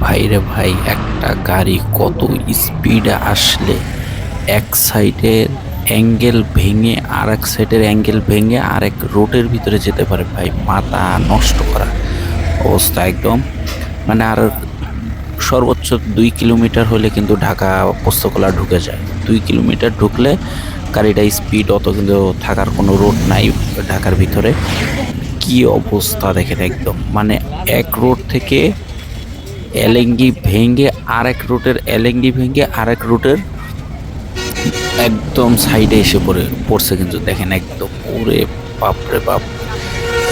ভাইরে ভাই, একটা গাড়ি কত স্পিডে আসলে এক সাইডের অ্যাঙ্গেল ভেঙে আর এক সাইডের অ্যাঙ্গেল ভেঙে আরেক রোডের ভিতরে যেতে পারে ভাই, মাথা নষ্ট করা অবস্থা একদম। মানে আর সর্বোচ্চ 2 কিলোমিটার হলে কিন্তু ঢাকা পোস্তকলা ঢুকে যায়। 2 কিলোমিটার ঢুকলে গাড়িটা স্পিড অত কিন্তু থাকার কোনো রোড নাই ঢাকার ভিতরে। কি অবস্থা দেখেন একদম, মানে এক রোড থেকে এলএনজি ভেঙে আরেক রুটের এলএনজি ভেঙে আরেক রুটের একদম সাইডে এসে পড়ছে কিন্তু দেখেন একদম। ওরে বাপরে বাপ,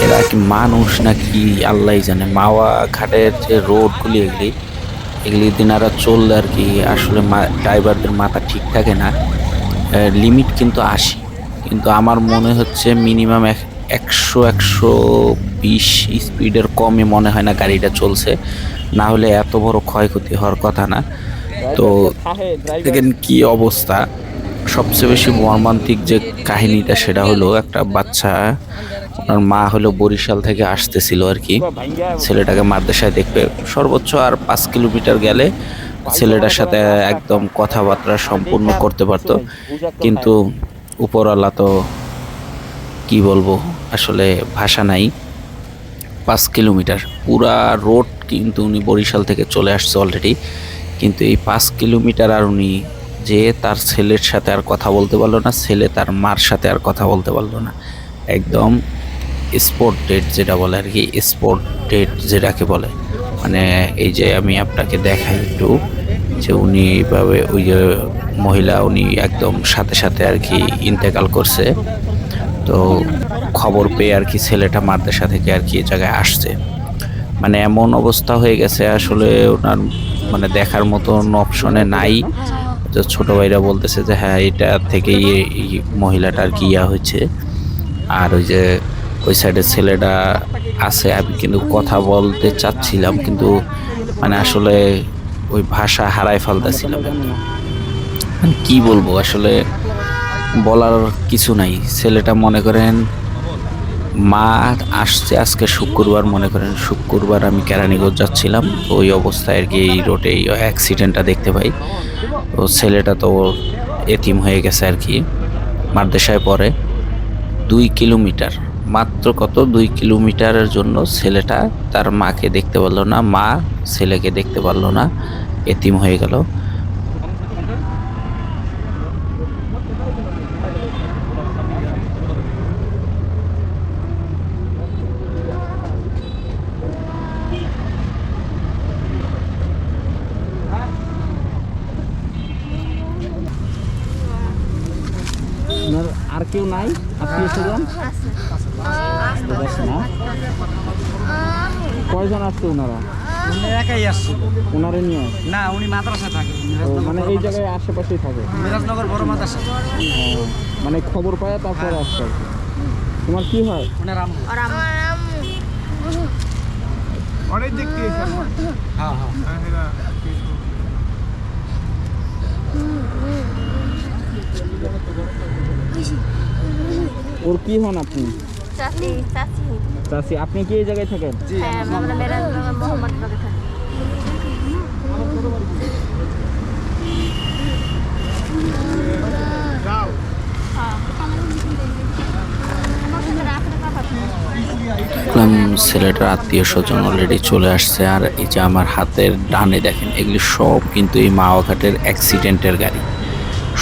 এরা কি মানুষ নাকি আল্লাহ জানে। মাওয়া ঘাটের যে রোডগুলি এগুলি দিনারা চললে আর কি আসলে ড্রাইভারদের মাথা ঠিক থাকে না। লিমিট কিন্তু 80, কিন্তু আমার মনে হচ্ছে মিনিমাম 100-120 স্পিডের কমে মনে হয় না গাড়িটা চলছে, না হলে এত বড় ক্ষয়ক্ষতি হওয়ার কথা না। তো দেখেন কি অবস্থা। সবচেয়ে বেশি মর্মান্তিক যে কাহিনীটা সেটা হলো, একটা বাচ্চা, ওনার মা হলো বরিশাল থেকে আসতেছিল আর কি ছেলেটাকে মাদ্রাসায় দেখবে। সর্বোচ্চ আর 5 কিলোমিটার গেলে ছেলেটার সাথে একদম কথাবার্তা সম্পূর্ণ করতে পারতো, কিন্তু উপরওয়ালা তো কি বলবো, আসলে ভাষা নাই। 5 কিলোমিটার পুরা রোড কিন্তু উনি বরিশাল থেকে চলে আসছে অলরেডি, কিন্তু এই 5 কিলোমিটার আর উনি যে তার ছেলের সাথে আর কথা বলতে পারলো না, ছেলে তার মার সাথে আর কথা বলতে পারলো না। একদম স্পট ডেট যেটা বলে আর কি, স্পট ডেট যেটাকে বলে। মানে এই যে আমি আপনাকে দেখাই একটু, যে উনি এইভাবে ওই যে মহিলা উনি একদম সাথে সাথে আর কি ইন্তেকাল করছে। তো খবর পেয়ে আর কি ছেলেটা মাদ্রাসা থেকে আর কি এই জায়গায় আসছে। মানে এমন অবস্থা হয়ে গেছে আসলে ওনার মানে দেখার মতন অপশনে নাই। তো ছোট ভাইরা বলতেছে যে হ্যাঁ এটা থেকেই এই মহিলাটা আর কি ইয়া হয়েছে। আর ওই যে ওই সাইডের ছেলেটা আছে, আমি কিন্তু কথা বলতে চাচ্ছিলাম কিন্তু মানে আসলে ওই ভাষা হারাই ফেলতেছিলাম। মানে কি বলবো আসলে, বলার কিছু নাই। ছেলেটা মনে করেন মা আসছে আজকে শুক্রবার, মনে করেন শুক্রবার আমি কেরানীগঞ্জ যাচ্ছিলাম, তো ওই অবস্থায় আর কি এই রোডে এই অ্যাক্সিডেন্টটা দেখতে পাই। তো ছেলেটা তো এতিম হয়ে গেছে আর কি, মাদ্রাসায় পড়ে। 2 কিলোমিটার মাত্র, কত 2 কিলোমিটারের জন্য ছেলেটা তার মাকে দেখতে পারলো না, মা ছেলেকে দেখতে পারলো না, এতিম হয়ে গেল। আর কেউ নাই আত্মীয় স্বজন? কয়জন আসছে ওনারা? একাই আসছে। ওনারে নিয়ে না, উনি মাদ্রাসায় থাকে, মানে এই জায়গায় আশেপাশেই থাকে, মিরাজনগর বড় মাদ্রাসা। মানে খবর পায় তারপরে আসছে। তোমার কি হয়? অনেক দেখতে হ্যাঁ হ্যাঁ। ওর কি হন আপনি? চাচি। চাচি, আপনি কি এই জায়গায় থাকেন? হ্যাঁ, আমরা মেরাজনগর মোহাম্মদনগরে থাকি। ছেলেটার আত্মীয় স্বজন অলরেডি চলে আসছে। আর এই যে আমার হাতের ডানে দেখেন, এগুলি সব কিন্তু এই মাওয়াঘাটের অ্যাক্সিডেন্টের গাড়ি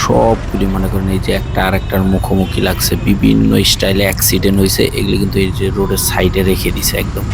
সবগুলি। মনে করেন এই যে একটা আর একটার মুখোমুখি লাগছে, বিভিন্ন স্টাইলে অ্যাক্সিডেন্ট হয়েছে, এগুলি কিন্তু এই যে রোডের সাইডে রেখে দিছে একদম।